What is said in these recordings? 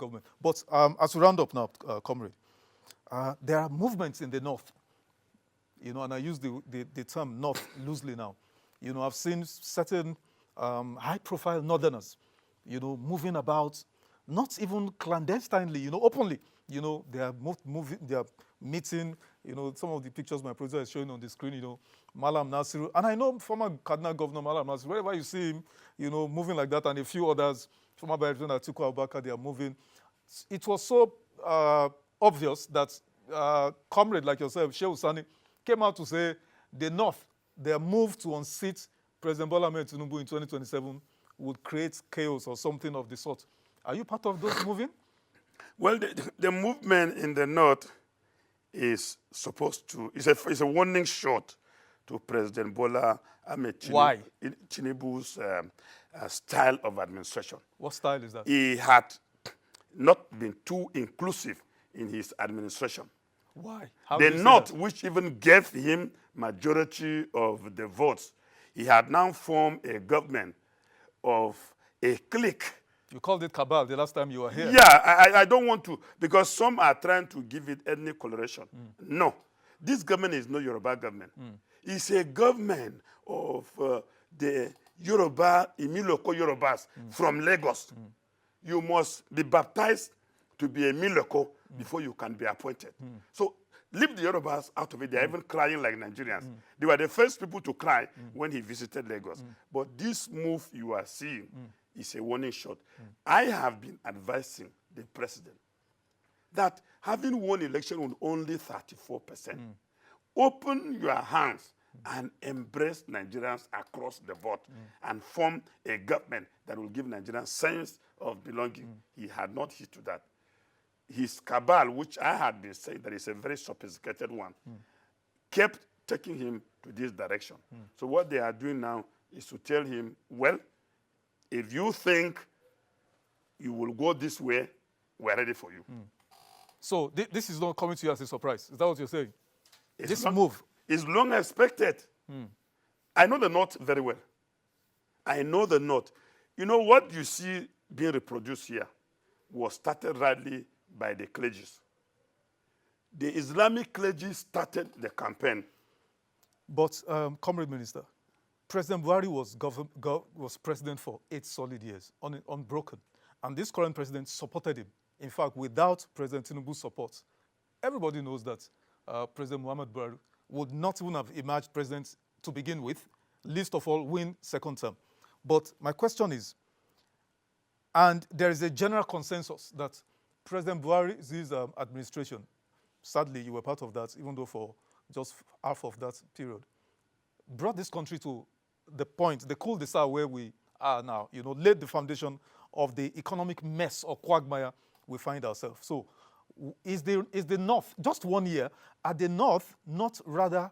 government. But as we round up now, comrade, there are movements in the north, and I use the term north loosely now. I've seen certain high-profile northerners, moving about, not even clandestinely, openly. They are moving, they are meeting, some of the pictures my producer is showing on the screen, Malam Nasiru. And I know former Cardinal Governor Malam Nasiru, wherever you see him, moving like that, and a few others, former Director Atiku Abubakar, they are moving. It was so obvious that comrade like yourself, Shehu Sani, came out to say the North, their move to unseat President Bola Ahmed Tinubu in 2027 would create chaos or something of the sort. Are you part of those moving? Well, the movement in the North is supposed to, it's a warning shot to President Bola Ahmed Tinubu. Why? Tinubu's style of administration. What style is that? He had not been too inclusive in his administration. Why? The North, which even gave him majority of the votes, he had now formed a government of a clique. You called it cabal the last time you were here. Yeah, I don't want to, because some are trying to give it ethnic coloration. No, this government is not Yoruba government. It's a government of the Yoruba, Imiloko Yorubas from Lagos. You must be baptized to be a Miloko before you can be appointed. So leave the Yorubas out of it. They're even crying like Nigerians. They were the first people to cry when he visited Lagos. But this move you are seeing is a warning shot. I have been advising the president that having won election with only 34%, open your hands and embrace Nigerians across the board and form a government that will give Nigerians sense of belonging. He had not hit to that. His cabal, which I had been saying that is a very sophisticated one, kept taking him to this direction. So what they are doing now is to tell him, well, if you think you will go this way, we're ready for you. So this is not coming to you as a surprise. Is that what you're saying? This move is long expected. I know the North very well. I know the North. You know what you see being reproduced here was started rightly by the clergies. The Islamic clergy started the campaign. But, Comrade Minister, President Buhari was president for 8 solid years, unbroken. And this current president supported him. In fact, without President Tinubu's support, everybody knows that President Muhammad Buhari would not even have emerged president to begin with, least of all win second term. But my question is, and there is a general consensus that President Buhari's administration, sadly you were part of that, even though for just half of that period, brought this country to the point, the cul-de-sac where we are now, laid the foundation of the economic mess or quagmire we find ourselves. So is the North, just 1 year, are the North not rather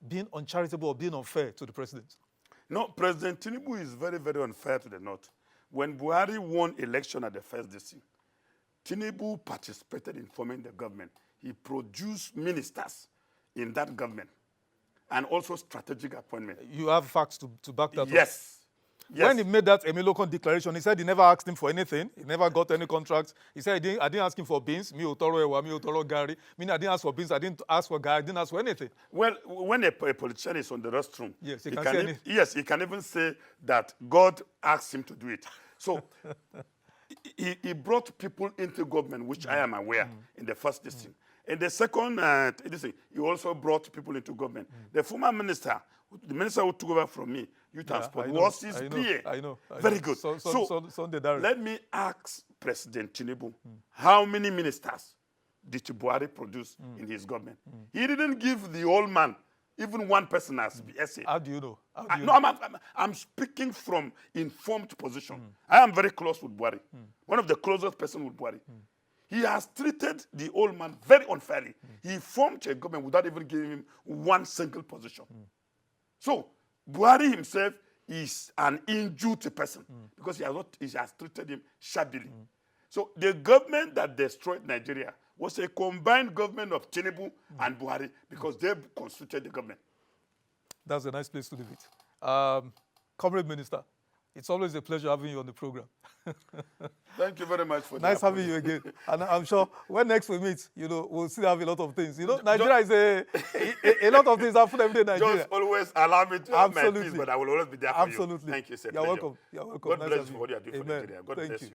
being uncharitable or being unfair to the president? No, President Tinubu is very, very unfair to the North. When Buhari won election at the first DC, Tinubu participated in forming the government. He produced ministers in that government and also strategic appointment. You have facts to back that up? Yes. When he made that Emilokon declaration, he said he never asked him for anything. He never got any contracts. He said, I didn't ask him for beans, mi otoro ewa, mi otoro gari. I didn't ask for beans, I didn't ask for gari, I didn't ask for anything. Well, when a politician is on the restroom, yes, he can even say that God asked him to do it. So he brought people into government, which I am aware in the first district. In the second district, he also brought people into government. The former minister, the minister who took over from me, youth and sport, was his PA. I know. Very good. So let me ask President Tinubu, how many ministers did Buhari produce in his government? He didn't give the old man even one person as essay. How do you know? I'm speaking from informed position. I am very close with Buhari, one of the closest person with Buhari. He has treated the old man very unfairly. He formed a government without even giving him one single position. So Buhari himself is an injured person because he has treated him shabbily. So the government that destroyed Nigeria was a combined government of Tinubu and Buhari because they constituted the government. That's a nice place to leave it. Comrade Minister, It's always a pleasure having you on the program. Thank you very much for Nice that. having you again. And I'm sure when next we meet, we'll still have a lot of things. Nigeria is a lot of things happen every day in Nigeria. Just always allow me to have my Absolutely. peace, but I will always be there for Absolutely. you. Thank you, sir. You're welcome. You're welcome. God Nice bless having you for what you are doing for Amen. Nigeria. God Thank bless you. you.